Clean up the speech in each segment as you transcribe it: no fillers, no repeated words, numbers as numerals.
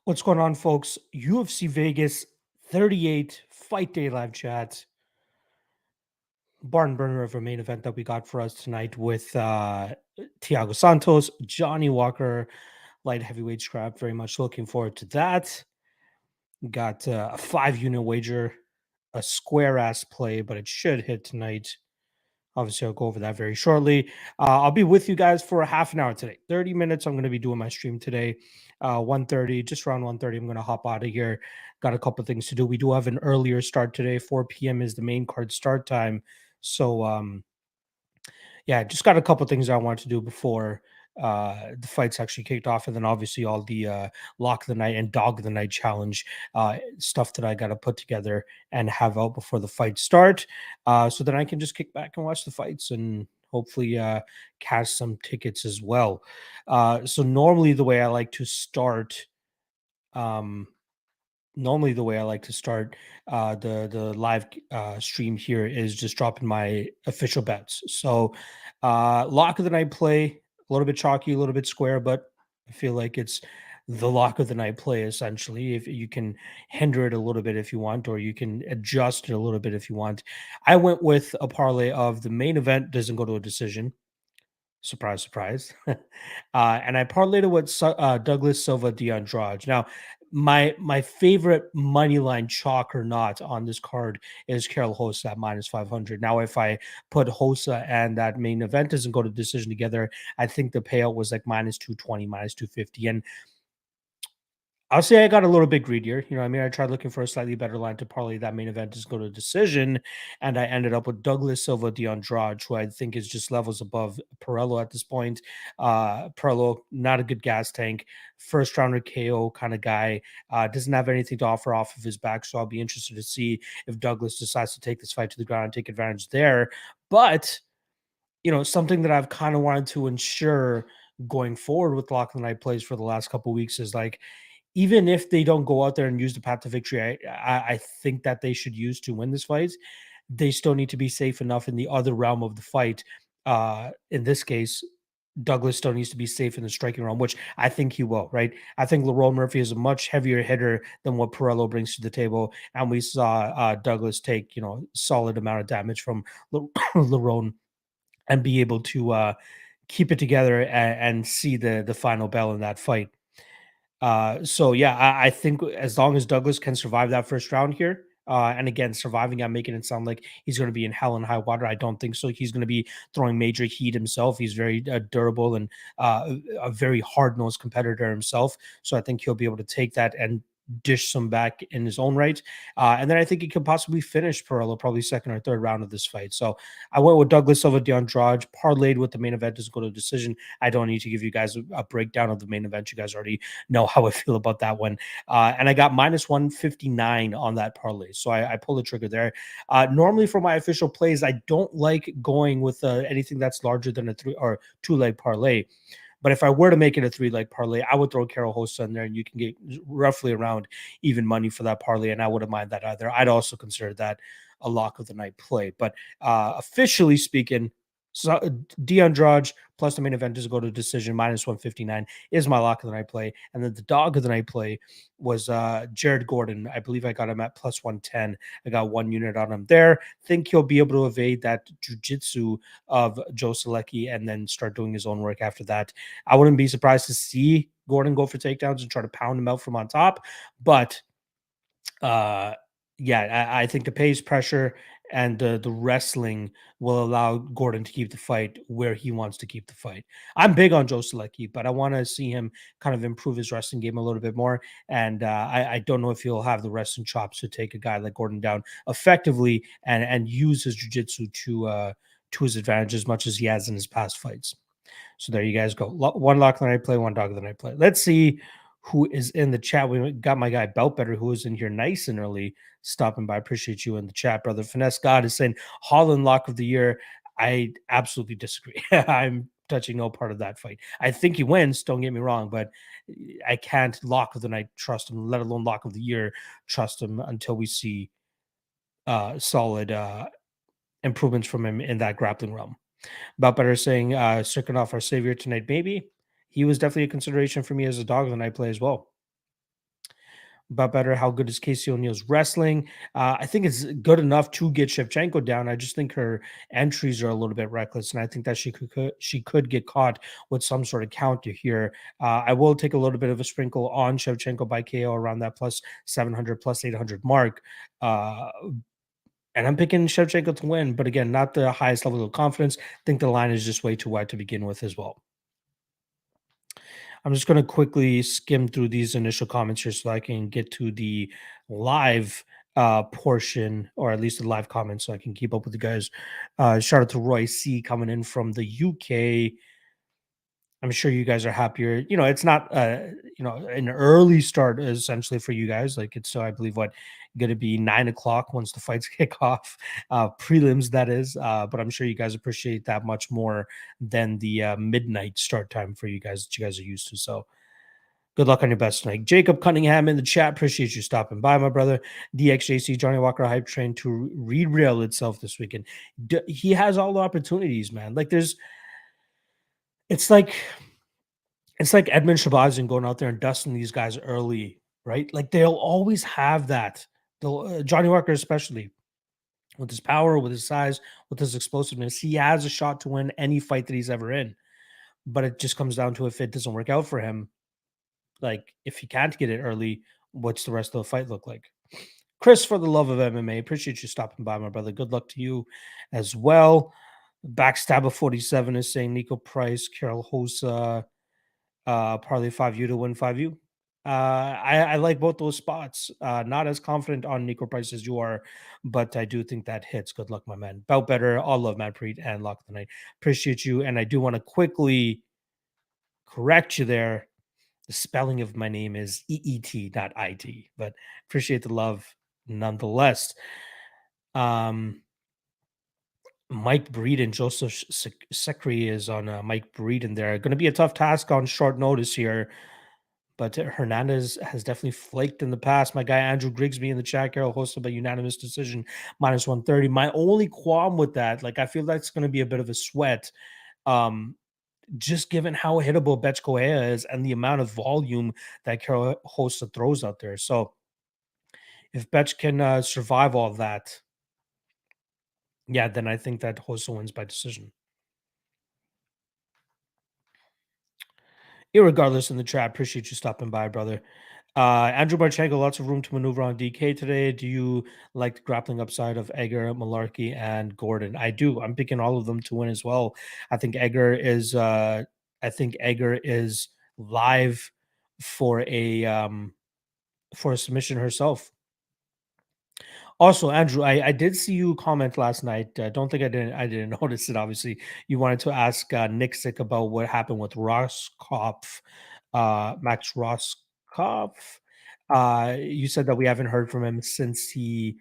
What's going on, folks? UFC Vegas 38 Fight Day live chat. Barn burner of a main event that we got for us tonight with Thiago Santos, Johnny Walker, light heavyweight scrap. Very much looking forward to that. Got a 5-unit wager, a square ass play, but it should hit tonight. Obviously, I'll go over that very shortly. I'll be with you guys for a half an hour today. 30 minutes. I'm going to be doing my stream today. 1:30, just around 1:30, I'm going to hop out of here. Got a couple things to do. We do have an earlier start today. 4 p.m. is the main card start time. So, yeah, just got a couple things I wanted to do before the fights actually kicked off, and then obviously all the lock of the night and dog of the night challenge stuff that I got to put together and have out before the fight start, so then I can just kick back and watch the fights and hopefully cash some tickets as well. So normally the way I like to start. Um, Normally the way I like to start the live stream here is just dropping my official bets. So lock of the night play, a little bit chalky, a little bit square, but I feel like it's the lock of the night play essentially. If you can hinder it a little bit if you want, or you can adjust it a little bit if you want. I went with a parlay of the main event doesn't go to a decision. Surprise, surprise. And I parlayed it with Douglas Silva DeAndrade. Now, my favorite money line chalk or not on this card is Carol Hossa at -500. Now, if I put Hossa and that main event doesn't go to decision together, I think the payout was like -220, -250. And I'll say I got a little bit greedier. You know what I mean? I tried looking for a slightly better line to parlay that main event is go to decision, and I ended up with Douglas Silva DeAndrade, who I think is just levels above Perello at this point. Perello, not a good gas tank, first rounder KO kind of guy, doesn't have anything to offer off of his back. So I'll be interested to see if Douglas decides to take this fight to the ground and take advantage there. But something that I've kind of wanted to ensure going forward with lock of the night plays for the last couple of weeks is like even if they don't go out there and use the path to victory, I think that they should use to win this fight. They still need to be safe enough in the other realm of the fight. In this case, Douglas still needs to be safe in the striking realm, which I think he will. Right? I think Lerone Murphy is a much heavier hitter than what Perello brings to the table, and we saw Douglas take solid amount of damage from Lerone and be able to keep it together and see the final bell in that fight. So yeah, I think as long as Douglas can survive that first round here, and again, surviving and making it sound like he's going to be in hell and high water, I don't think so. He's going to be throwing major heat himself. He's very durable and a very hard nosed competitor himself. So I think he'll be able to take that and dish some back in his own right. And then I think he could possibly finish Perello probably second or third round of this fight. So I went with Douglas over DeAndrade, parlayed with the main event to go to decision. I don't need to give you guys a breakdown of the main event. You guys already know how I feel about that one. And I got -159 on that parlay. So I pulled the trigger there. Normally for my official plays, I don't like going with anything that's larger than a 3 or 2-leg parlay. But if I were to make it a 3-leg parlay, I would throw Carol Hossa in there and you can get roughly around even money for that parlay. And I wouldn't mind that either. I'd also consider that a lock of the night play. But officially speaking, so DeAndrade plus the main event does go to decision -159 is my lock of the night play. And then the dog of the night play was Jared Gordon. I believe I got him at +110. I got 1 unit on him there. Think he'll be able to evade that jujitsu of Joe Selecki and then start doing his own work after that. I wouldn't be surprised to see Gordon go for takedowns and try to pound him out from on top. But uh yeah, I think the pace pressure and the wrestling will allow Gordon to keep the fight where he wants to keep the fight. I'm big on Joe Selecki, but I want to see him kind of improve his wrestling game a little bit more. And I don't know if he'll have the wrestling chops to take a guy like Gordon down effectively and use his jiu-jitsu to his advantage as much as he has in his past fights. So there you guys go. One lock of the night play, one dog of the night play. Let's see who is in the chat. We got my guy Beltbetter, who is in here nice and early, stopping by. Appreciate you in the chat, brother. Finesse God is saying Holland lock of the year. I absolutely disagree. I'm touching no part of that fight. I think he wins, don't get me wrong, but I can't lock of the night trust him, let alone lock of the year trust him until we see solid improvements from him in that grappling realm. Better saying Sirkunov our savior tonight, maybe. He was definitely a consideration for me as a dog of the night play as well. But better, how good is Casey O'Neal's wrestling? I think it's good enough to get Shevchenko down. I just think her entries are a little bit reckless, and I think that she could get caught with some sort of counter here. I will take a little bit of a sprinkle on Shevchenko by KO around that plus 700, plus 800 mark. Uh, and I'm picking Shevchenko to win, but again, not the highest level of confidence. I think the line is just way too wide to begin with as well. I'm just going to quickly skim through these initial comments here so I can get to the live portion, or at least the live comments, so I can keep up with the guys. Shout out to Roy C coming in from the UK. I'm sure you guys are happier. It's not an early start essentially for you guys. Like it's I believe what going to be 9 o'clock once the fights kick off, prelims that is. But I'm sure you guys appreciate that much more than the midnight start time for you guys that you guys are used to. So good luck on your best tonight. Jacob Cunningham in the chat. Appreciate you stopping by, my brother. DXJC Johnny Walker hype train to re-rail itself this weekend. He has all the opportunities, man. Like it's like it's like Edmund Shabazian going out there and dusting these guys early, right? Like they'll always have that. Johnny Walker, especially with his power, with his size, with his explosiveness, he has a shot to win any fight that he's ever in. But it just comes down to if it doesn't work out for him, like if he can't get it early, what's the rest of the fight look like? Chris, for the love of MMA, appreciate you stopping by, my brother. Good luck to you as well. Backstabber 47 is saying Nico Price, Carol Hosa, parlay 5U to win 5U. I like both those spots. Not as confident on Nico Price as you are, but I do think that hits. Good luck, my man. Bout better. All love, Matt Preet and Lock of the Night. Appreciate you. And I do want to quickly correct you there. The spelling of my name is EET, not IT, but appreciate the love nonetheless. Mike Breed and Joseph Secri is on Mike Breed in there. Going to be a tough task on short notice here, but Hernandez has definitely flaked in the past. My guy Andrew Grigsby in the chat, Carol hosted by unanimous decision, minus 130. My only qualm with that, like I feel that's going to be a bit of a sweat. Um, just given how hittable Betch Correa is and the amount of volume that Carol Hosta throws out there. So if Betch can survive all that, yeah, then I think that Hosta wins by decision. Irregardless, in the chat, appreciate you stopping by, brother. Andrew Marchenko, lots of room to maneuver on DK today. Do you like the grappling upside of Egger, Malarkey, and Gordon? I do. I'm picking all of them to win as well. I think Egger is live for a submission herself. Also, Andrew, I did see you comment last night. Don't think I didn't notice it. Obviously, you wanted to ask Nick Sick about what happened with Roscoff, Max Roscoff. You said that we haven't heard from him since he,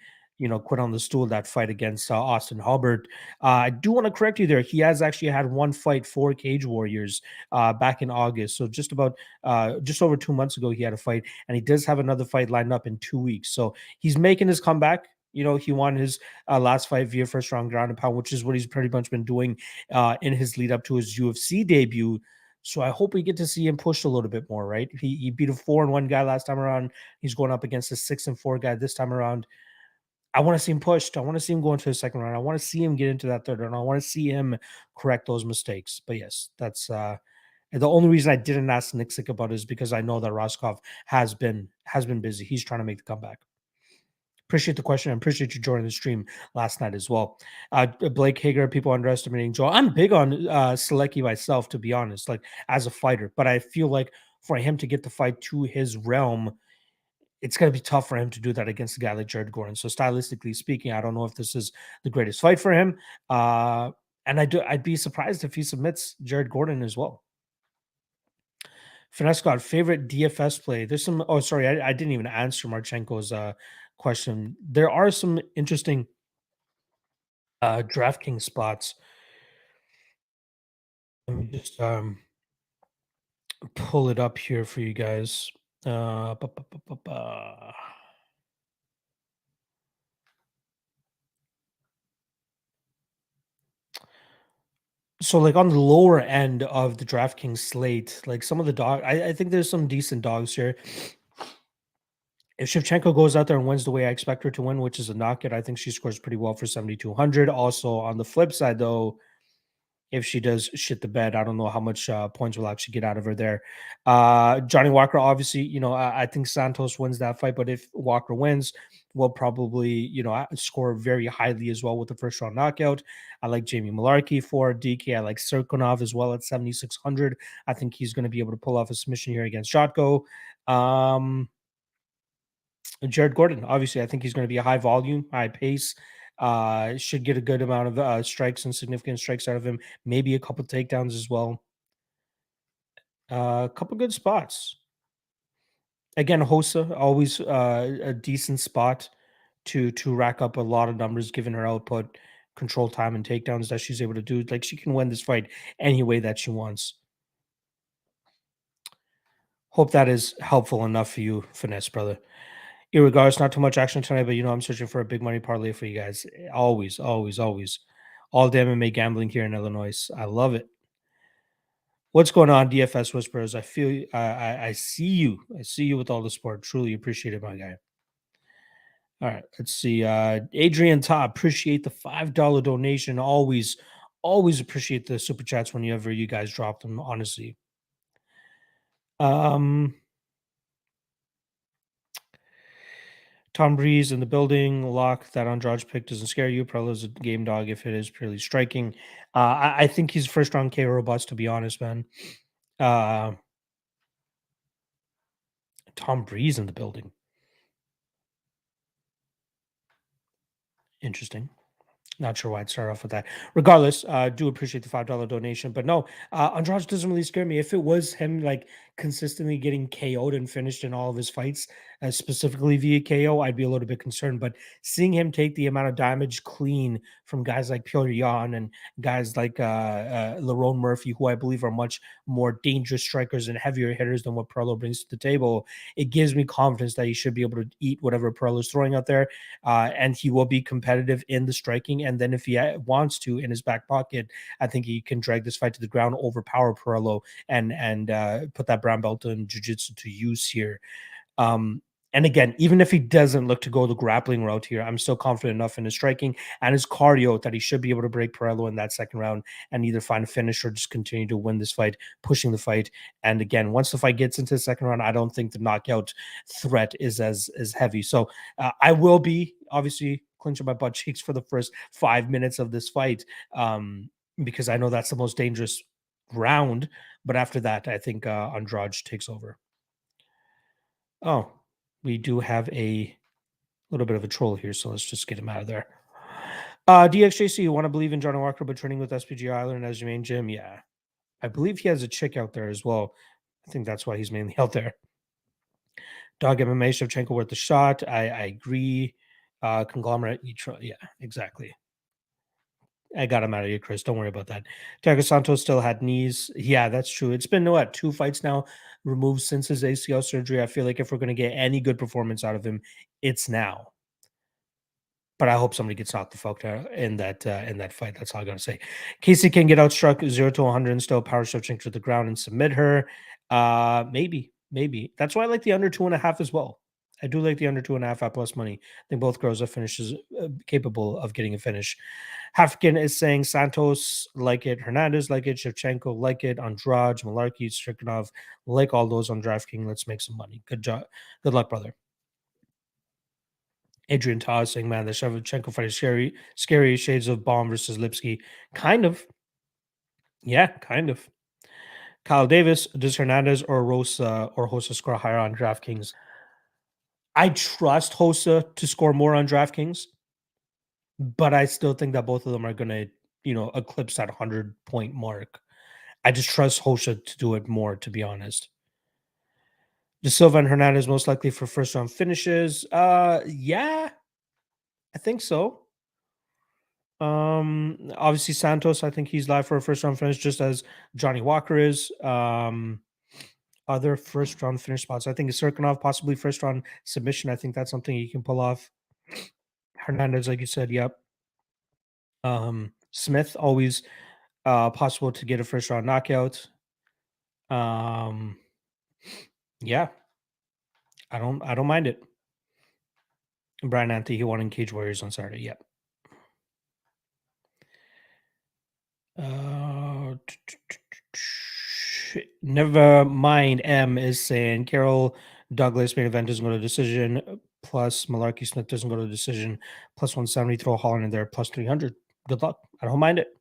quit on the stool that fight against Austin Hubbard. I do want to correct you there. He has actually had one fight for Cage Warriors back in August. So just over 2 months ago, he had a fight, and he does have another fight lined up in 2 weeks. So he's making his comeback. He won his last fight via first round ground and pound, which is what he's pretty much been doing in his lead up to his UFC debut. So I hope we get to see him pushed a little bit more, right? He beat a 4-1 guy last time around. He's going up against a 6-4 guy this time around. I want to see him pushed. I want to see him go into the second round. I want to see him get into that third round. I want to see him correct those mistakes. But yes, that's the only reason I didn't ask Nick Sick about it is because I know that Roscoff has been busy. He's trying to make the comeback. Appreciate the question. I appreciate you joining the stream last night as well. Blake Hager, people underestimating Joe. I'm big on Selecki myself, to be honest, like as a fighter, but I feel like for him to get the fight to his realm, it's going to be tough for him to do that against a guy like Jared Gordon. So stylistically speaking, I don't know if this is the greatest fight for him. And I'd be surprised if he submits Jared Gordon as well. Finesse God, favorite DFS play. There's some. Oh, sorry, I didn't even answer Marchenko's question. There are some interesting DraftKings spots. Let me just pull it up here for you guys. Ba, ba, ba, ba, ba. So, like on the lower end of the DraftKings slate, like some of the I think there's some decent dogs here. If Shevchenko goes out there and wins the way I expect her to win, which is a knockout, I think she scores pretty well for 7,200. Also, on the flip side, though, if she does shit the bed, I don't know how much points we'll actually get out of her there. Johnny Walker, obviously, I think Santos wins that fight, but if Walker wins, we'll probably, score very highly as well with the first round knockout. I like Jamie Malarkey for DK. I like Serkinov as well at 7,600. I think he's going to be able to pull off a submission here against Shotko. Jared Gordon, obviously, I think he's going to be a high volume, high pace. Should get a good amount of strikes and significant strikes out of him. Maybe a couple takedowns as well. A couple good spots. Again, Hosa always a decent spot to rack up a lot of numbers, given her output, control time, and takedowns that she's able to do. Like she can win this fight any way that she wants. Hope that is helpful enough for you, finesse brother. Irregardless, not too much action tonight, but I'm searching for a big money parlay for you guys. Always, always, always. All the MMA gambling here in Illinois. I love it. What's going on, DFS Whisperers? I feel I see you. I see you with all the support. Truly appreciate it, my guy. All right, let's see. Adrian Top, appreciate the $5 donation. Always, always appreciate the super chats whenever you guys drop them, honestly. Tom Breeze in the building. Lock that Andrade pick doesn't scare you. Prelo's a game dog if it is purely striking. I think he's first round KO robust, to be honest, man. Tom Breeze in the building. Interesting. Not sure why I'd start off with that. Regardless, do appreciate the $5 donation. But no, Andrade doesn't really scare me. If it was him like consistently getting KO'd and finished in all of his fights, specifically via KO, I'd be a little bit concerned. But seeing him take the amount of damage clean from guys like Piotr Jan and guys like Lerone Murphy, who I believe are much more dangerous strikers and heavier hitters than what Perlo brings to the table, it gives me confidence that he should be able to eat whatever Perlo's throwing out there. And he will be competitive in the striking. And then if he wants to, in his back pocket, I think he can drag this fight to the ground, overpower Perlo, and put that brown belt in jiu-jitsu to use here. And again, even if he doesn't look to go the grappling route here, I'm still confident enough in his striking and his cardio that he should be able to break Perello in that second round and either find a finish or just continue to win this fight, pushing the fight. And again, once the fight gets into the second round, I don't think the knockout threat is as heavy. So I will be obviously clinching my butt cheeks for the first 5 minutes of this fight because I know that's the most dangerous round. But after that, I think Andrade takes over. Oh, we do have a little bit of a troll here, so let's just get him out of there. DXJC, you want to believe in Johnny Walker, but training with SPG Island as your main gym? Yeah. I believe he has a chick out there as well. I think that's why he's mainly out there. Dog MMA, Shevchenko worth the shot. I agree. Conglomerate, yeah, exactly. I got him out of here, Chris. Don't worry about that. Thiago Santos still had knees. Yeah, that's true. It's been what, 2 fights now removed since his ACL surgery. I feel like if we're going to get any good performance out of him, it's now. But I hope somebody gets knocked the fuck out in that fight. That's all I gotta say. Casey can get outstruck 0 to 100 and still power Shevchenko to the ground and submit her. Maybe. That's why I like the under 2.5 as well. I do like the under 2.5 at plus money. I think both girls are finishes capable of getting a finish. Hafkin is saying Santos like it, Hernandez like it, Shevchenko like it, Andrade, Malarkey, Strikanov like all those on DraftKings. Let's make some money. Good job. Good luck, brother. Adrian Todd saying, man, the Shevchenko fight is scary shades of Baum versus Lipsky. Kind of. Yeah, kind of. Kyle Davis, does Hernandez or Rosa or Hosa score higher on DraftKings? I trust Hosa to score more on DraftKings, but I still think that both of them are going to, eclipse that 100-point mark. I just trust Hosa to do it more, to be honest. De Silva and Hernandez most likely for first round finishes. Yeah, I think so. Obviously Santos, I think he's live for a first round finish, just as Johnny Walker is. Other first round finish spots, I think is Serkinov, possibly first round submission. I think that's something he can pull off. Hernandez, like you said, yep. Smith, always possible to get a first round knockout. Yeah, I don't mind it. Brian Ante, he won in Cage Warriors on Saturday. Yep. Never mind. M is saying Carol Douglas main event doesn't go to decision. Plus Malarkey Smith doesn't go to decision. Plus 170. Throw Holland in there. Plus 300. Good luck. I don't mind it.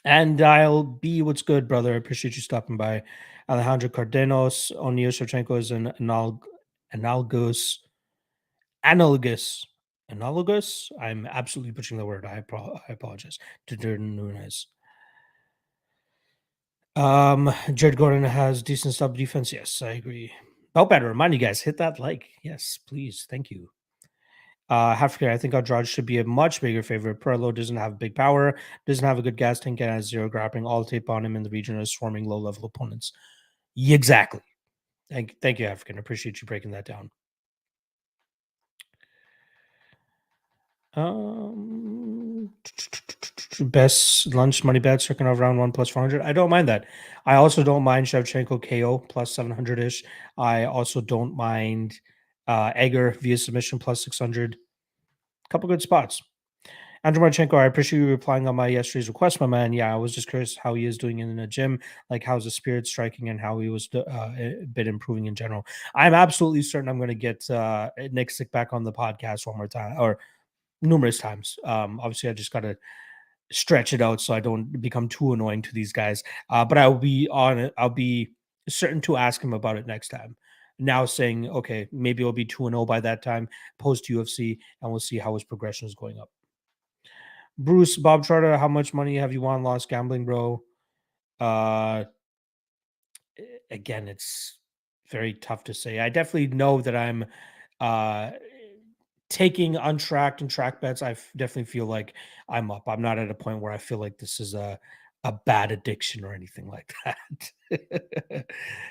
And I'll be what's good, brother. I appreciate you stopping by. Alejandro Cardenos, O'Neill Shevchenko is an analogous analogous analogous. I'm absolutely butchering the word. I apologize to Jordan Nunes. Jared Gordon has decent sub defense. Yes, I agree. Oh, better remind you guys, hit that like. Yes, please. Thank you. Hafker, I think Andrade should be a much bigger favorite. Perlo doesn't have big power, doesn't have a good gas tank, and has zero grappling. All tape on him in the region is swarming low level opponents. Exactly. Thank you, African. I appreciate you breaking that down. Best lunch money bet, second of round 1 plus 400. I don't mind that. I also don't mind Shevchenko KO plus 700 ish. I also don't mind Egger via submission plus 600. Couple good spots. Andrew Marchenko, I appreciate you replying on my yesterday's request, my man. Yeah, I was just curious how he is doing in the gym, like how's the spirit striking and how he was been improving in general. I'm absolutely certain I'm going to get Nick Sick back on the podcast one more time or numerous times. Obviously, I just got to stretch it out so I don't become too annoying to these guys. But I'll be on it. I'll be certain to ask him about it next time. Now saying, okay, maybe it'll be 2-0 by that time, post UFC, and we'll see how his progression is going up. Bruce, Bob Trotter, how much money have you won lost gambling, bro? Again, it's very tough to say. I definitely know that I'm uh taking untracked and track bets. Definitely feel like I'm up. I'm not at a point where I feel like this is a bad addiction or anything like that.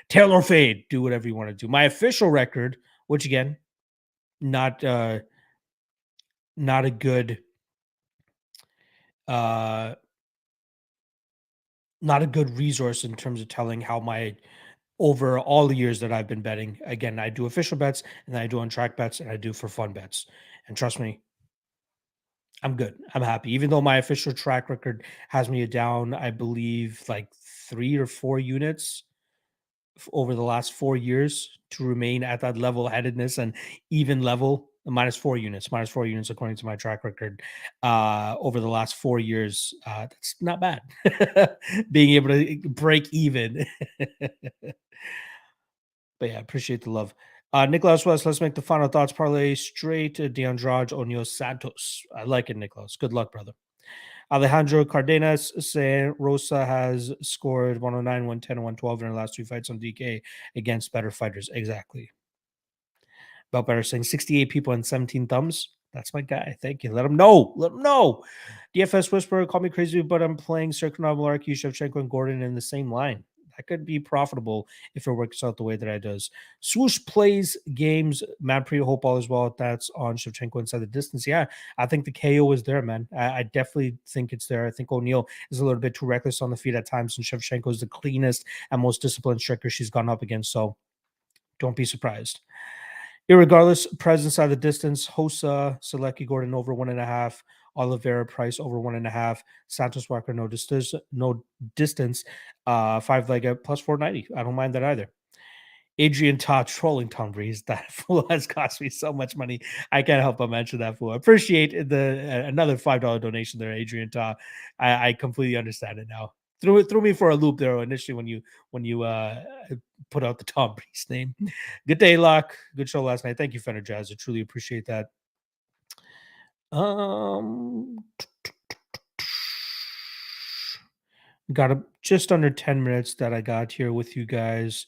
Taylor fade, do whatever you want to do. My official record, which again, not not a good uh not a good resource in terms of telling how my over all the years that I've been betting. Again, I do official bets and then I do on track bets and I do for fun bets. And trust me, I'm good. I'm happy. Even though my official track record has me down, I believe like 3 or 4 units over the last 4 years to remain at that level headedness and even level minus 4 units according to my track record over the last 4 years. That's not bad. Being able to break even. But yeah, appreciate the love. Nicholas West, let's make the final thoughts parlay straight. DeAndrade O'Neill Santos. I like it, Nicholas. Good luck, brother. Alejandro Cardenas saying Rosa has scored 109, 110, and 112 in her last 2 fights on DK against better fighters. Exactly. About better saying 68 people and 17 thumbs. That's my guy. Thank you. Let him know. Let him know. DFS Whisperer, call me crazy, but I'm playing Serkinov, Malarkey, Shevchenko, and Gordon in the same line. That could be profitable if it works out the way that it does. Swoosh plays games. Mad Pre hope all as well. That's on Shevchenko inside the distance. Yeah, I think the KO is there, man. I definitely think it's there. I think O'Neill is a little bit too reckless on the feet at times, and Shevchenko is the cleanest and most disciplined striker she's gone up against. So don't be surprised. Irregardless, presence at the distance, Hosa, Selecki, Gordon over 1.5, Oliveira, Price over 1.5, Santos, Walker, no distance, 5 leg at plus 490. I don't mind that either. Adrian Todd trolling Tom Breeze. That fool has cost me so much money. I can't help but mention that fool. Appreciate the another $5 donation there, Adrian Todd. I completely understand it now. Threw me for a loop there initially when you put out the Tom Breeze name. Good day, Locke. Good show last night. Thank you, Fender Jazz. I truly appreciate that. Got just under 10 minutes that I got here with you guys.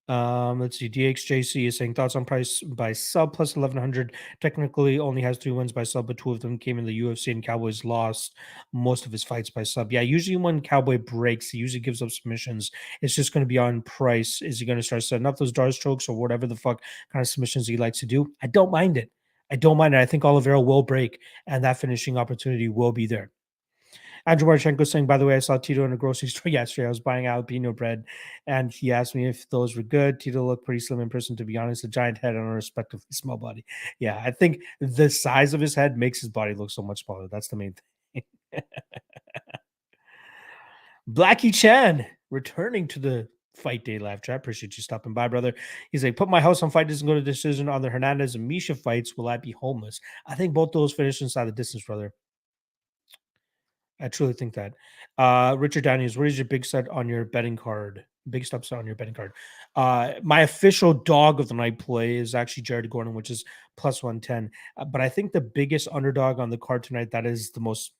Let's see. DXJC is saying thoughts on Price by sub plus 1100. Technically, only has 3 wins by sub, but 2 of them came in the UFC, and Cowboys lost most of his fights by sub. Yeah, usually when Cowboy breaks, he usually gives up submissions. It's just going to be on Price. Is he going to start setting up those dart strokes or whatever the fuck kind of submissions he likes to do? I don't mind it. I don't mind it. I think Oliveira will break, and that finishing opportunity will be there. Andrew Marchenko saying, by the way, I saw Tito in a grocery store yesterday. I was buying jalapeno bread, and he asked me if those were good. Tito looked pretty slim in person, to be honest. A giant head on a respectively small body. Yeah, I think the size of his head makes his body look so much smaller. That's the main thing. Blackie Chan returning to the Fight Day live chat. Appreciate you stopping by, brother. He's like, put my house on fight doesn't go to decision on the Hernandez and Misha fights. Will I be homeless? I think both those finish inside the distance, brother. I truly think that. Richard Daniels, what is your big set on your betting card? Biggest upset on your betting card. My official dog of the night play is actually Jared Gordon, which is plus 110. But I think the biggest underdog on the card tonight, that is the most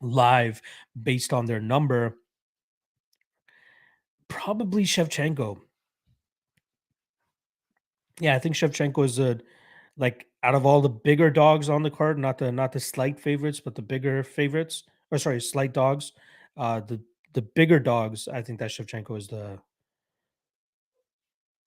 live based on their number, probably Shevchenko. Yeah, I think Shevchenko is a like out of all the bigger dogs on the card, not the slight favorites, but the bigger favorites. Or sorry, slight dogs. The bigger dogs, I think that Shevchenko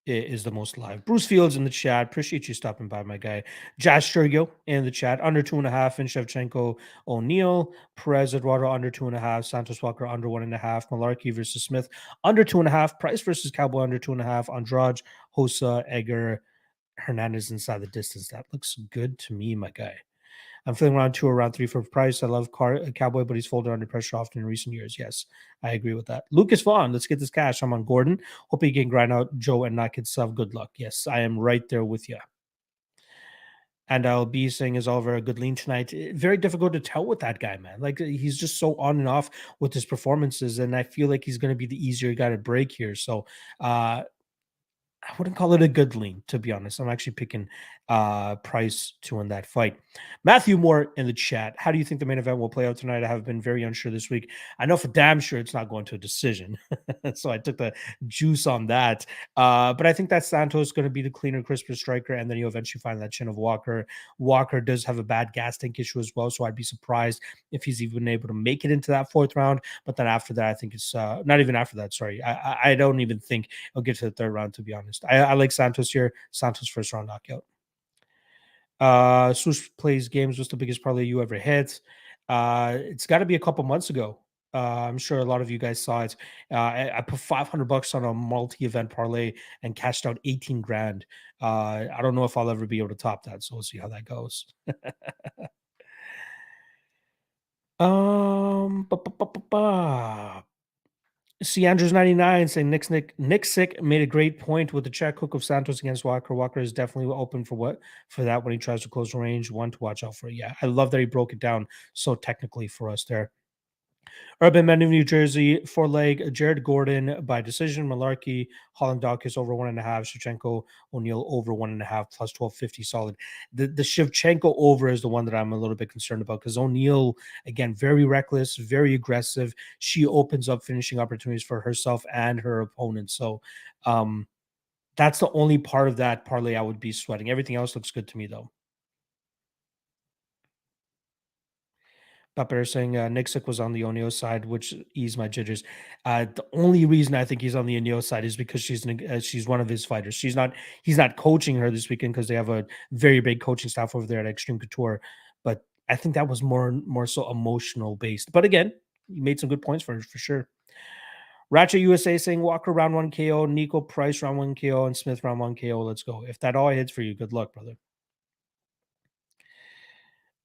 is the most live. Bruce Fields in the chat. Appreciate you stopping by, my guy. Josh Sturgill in the chat. Under 2.5. And Shevchenko O'Neal. Perez Eduardo under 2.5. Santos Walker under 1.5. Malarkey versus Smith under 2.5. Price versus Cowboy under 2.5. Andrade, Hosa, Egger, Hernandez inside the distance. That looks good to me, my guy. I'm feeling around 2 or around 3 for price. I love Cowboy, but he's folded under pressure often in recent years. Yes, I agree with that. Lucas Vaughn, let's get this cash. I'm on Gordon. Hope he can grind out Joe and not get sub. Good luck. Yes, I am right there with you. And I'll be saying is Oliver a good lean tonight. Very difficult to tell with that guy, man. Like he's just so on and off with his performances, and I feel like he's going to be the easier guy to break here. So I wouldn't call it a good lean, to be honest. I'm actually picking Price to win that fight. Matthew Moore in the chat. How do you think the main event will play out tonight? I have been very unsure this week. I know for damn sure it's not going to a decision. So I took the juice on that. But I think that Santos is going to be the cleaner, crisper striker, and then you'll eventually find that chin of Walker. Walker does have a bad gas tank issue as well, so I'd be surprised if he's even able to make it into that fourth round. But then after that, I think it's not even after that. Sorry, I don't even think I'll get to the third round, to be honest. I like Santos here. Santos first round knockout. Swoosh plays games. What's the biggest parlay you ever hit? It's got to be a couple months ago. I'm sure a lot of you guys saw it. I put $500 on a multi-event parlay and cashed out 18 grand. I don't know if I'll ever be able to top that, so we'll see how that goes. Ba, ba, ba, ba, ba. See Andrews 99 saying Nick Sick made a great point with the check hook of Santos against Walker. Walker is definitely open for that when he tries to close the range. One to watch out for. Yeah, I love that he broke it down so technically for us there. Urban Men of New Jersey, 4-leg, Jared Gordon by decision, Malarkey, Holland Dawkins over 1.5, Shevchenko, O'Neal over 1.5, plus 1250 solid. The Shevchenko over is the one that I'm a little bit concerned about because O'Neal, again, very reckless, very aggressive. She opens up finishing opportunities for herself and her opponent. So that's the only part of that parlay I would be sweating. Everything else looks good to me, though. Pepper saying Nixick was on the O'Neal side, which eased my jitters. The only reason I think he's on the O'Neal side is because she's one of his fighters. He's not coaching her this weekend because they have a very big coaching staff over there at Extreme Couture. But I think that was more so emotional based. But again, you made some good points for sure. Ratchet USA saying Walker round 1 KO, Nico Price round 1 KO, and Smith round 1 KO. Let's go. If that all hits for you, good luck, brother.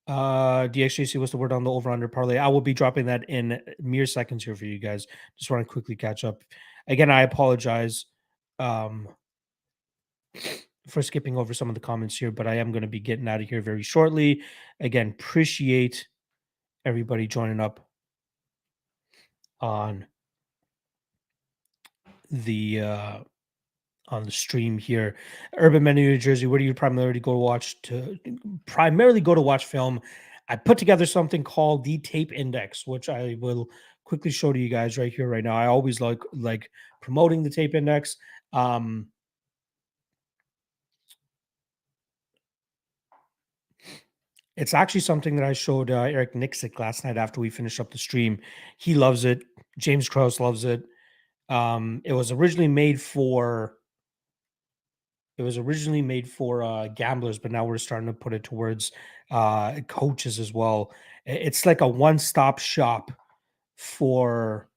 DXJC, what's the word on the over under parlay? I will be dropping that in mere seconds here for you guys. Just want to quickly catch up. Again, I apologize for skipping over some of the comments here, but I am going to be getting out of here very shortly. Again, appreciate everybody joining up on the stream here. Urban Men in New Jersey, where do you primarily go to watch film? I put together something called the Tape Index, which I will quickly show to you guys right here, right now. I always like promoting the Tape Index. It's actually something that I showed Eric Nixick last night after we finished up the stream. He loves it. James Krause loves it. It was originally made for gamblers, but now we're starting to put it towards coaches as well. It's like a one-stop shop for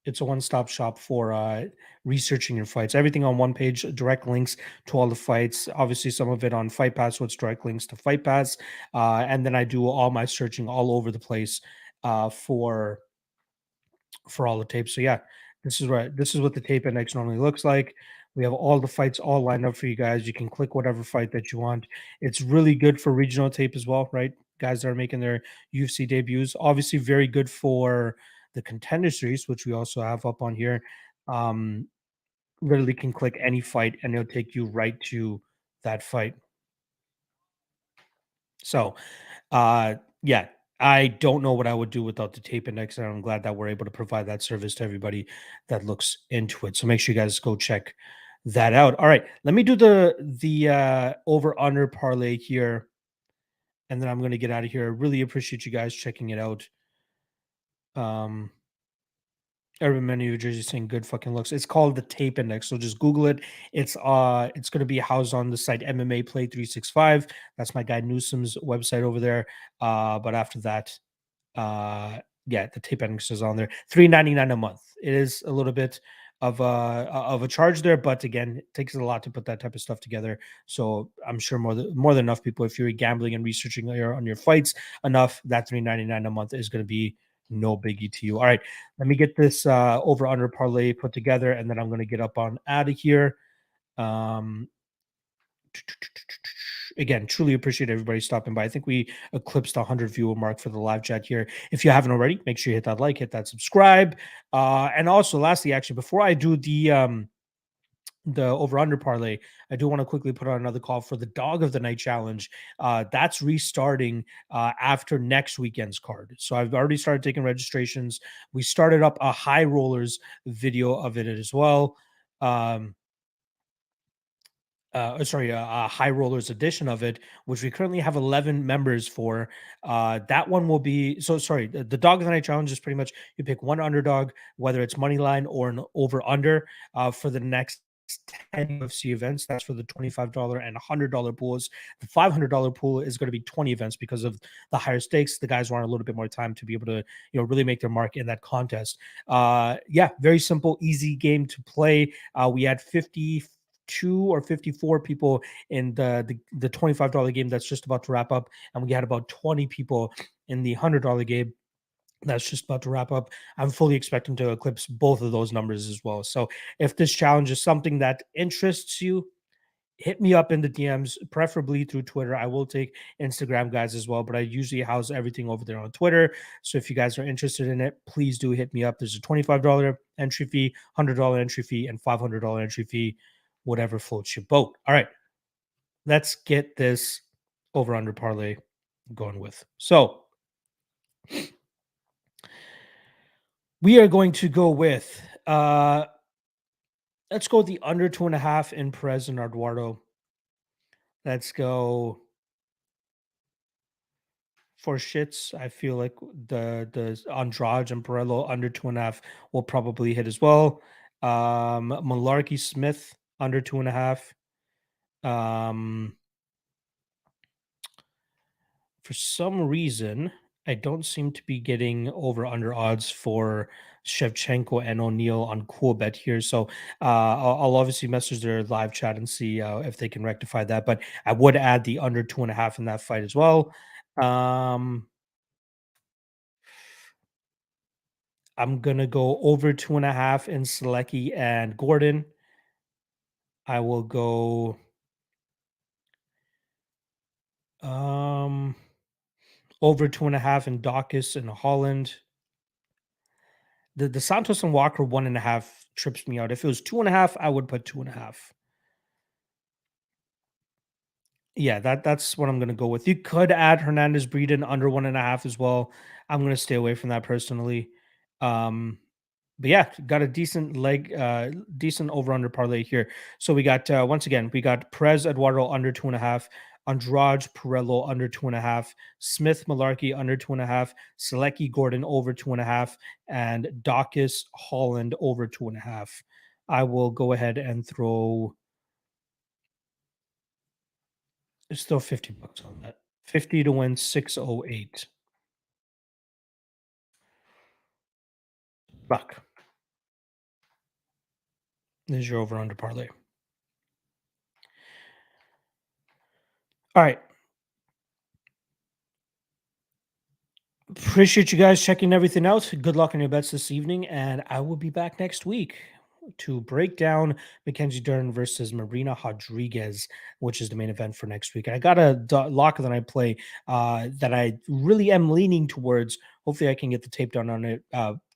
it's a one-stop shop for researching your fights. Everything on one page, direct links to all the fights. Obviously, some of it on Fight Pass, so it's direct links to Fight Pass. And then I do all my searching all over the place for all the tapes. So yeah, this is what the tape index normally looks like. We have all the fights all lined up for you guys. You can click whatever fight that you want. It's really good for regional tape as well, right? Guys that are making their UFC debuts. Obviously, very good for the contender series, which we also have up on here. Um, Literally can click any fight and it'll take you right to that fight. So yeah, I don't know what I would do without the tape index, and I'm glad that we're able to provide that service to everybody that looks into it. So make sure you guys go check that out. All right, let me do the over under parlay here, and then I'm going to get out of here. I really appreciate you guys checking it out. Um, Urban Menu Jersey saying good fucking looks. It's called the tape index. So just Google it. It's gonna be housed on the site MMA Play 365. That's my guy Newsom's website over there. But after that, yeah, the tape index is on there. $3.99 a month. It is a little bit of a charge there, but again, it takes a lot to put that type of stuff together. So I'm sure more than enough people, if you're gambling and researching on your fights enough, that $3.99 a month is going to be no biggie to you. All right, let me get this over under parlay put together, and then I'm going to get up on out of here. Um, Again, truly appreciate everybody stopping by. I think we eclipsed the 100 viewer mark for the live chat here. If you haven't already, make sure you hit that like, hit that subscribe. And also, lastly, actually, before I do the over under parlay, I do want to quickly put on another call for the dog of the night challenge. That's restarting after next weekend's card. So I've already started taking registrations. We started up a high rollers video of it as well. Sorry, a High Rollers edition of it, which we currently have 11 members for. That one will be so sorry. The Dog of the Night Challenge is pretty much you pick one underdog, whether it's money line or an over under, for the next 10 UFC events. That's for the $25 and $100 pools. The $500 pool is going to be 20 events because of the higher stakes. The guys want a little bit more time to be able to, really make their mark in that contest. Yeah, very simple, easy game to play. We had 52 or 54 people in the $25 game that's just about to wrap up, and we had about 20 people in the $100 game that's just about to wrap up. I'm fully expecting to eclipse both of those numbers as well. So if this challenge is something that interests you, hit me up in the DMs, preferably through Twitter. I will take Instagram guys as well, but I usually house everything over there on Twitter. So if you guys are interested in it, please do hit me up. There's a $25 entry fee, $100 entry fee, and $500 entry fee, whatever floats your boat. All right, let's get this over under parlay going with. So we are going to go with let's go the under 2.5 in Perez and Eduardo. Let's go for shits. I feel like the Andrade and Perello under 2.5 will probably hit as well. Malarkey Smith under 2.5. Um, for some reason, I don't seem to be getting over under odds for Shevchenko and O'Neal on Cool Bet here. So I'll obviously message their live chat and see if they can rectify that. But I would add the under 2.5 in that fight as well. I'm gonna go over 2.5 in Selecki and Gordon. I will go um over 2.5 in Dawkins and Holland. The Santos and Walker 1.5 trips me out. If it was 2.5, I would put 2.5. Yeah, that's what I'm gonna go with. You could add Hernandez Breeden under 1.5 as well. I'm gonna stay away from that personally. Um, but yeah, got a decent over under parlay here. So we got once again, we got Perez Eduardo under 2.5, Andrade Perello under 2.5, Smith Malarkey under 2.5, Selecki Gordon over 2.5, and Dawkins Holland over 2.5. I will go ahead and throw it's still $50 on that. 50 to win 608. Luck. This is your over under parlay. All right. Appreciate you guys checking everything out. Good luck on your bets this evening, and I will be back next week to break down Mackenzie Dern versus Marina Rodriguez, which is the main event for next week. And I got a lock that I play that I really am leaning towards. Hopefully, I can get the tape done on it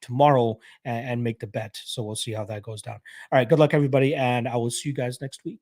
tomorrow and make the bet. So we'll see how that goes down. All right, good luck, everybody, and I will see you guys next week.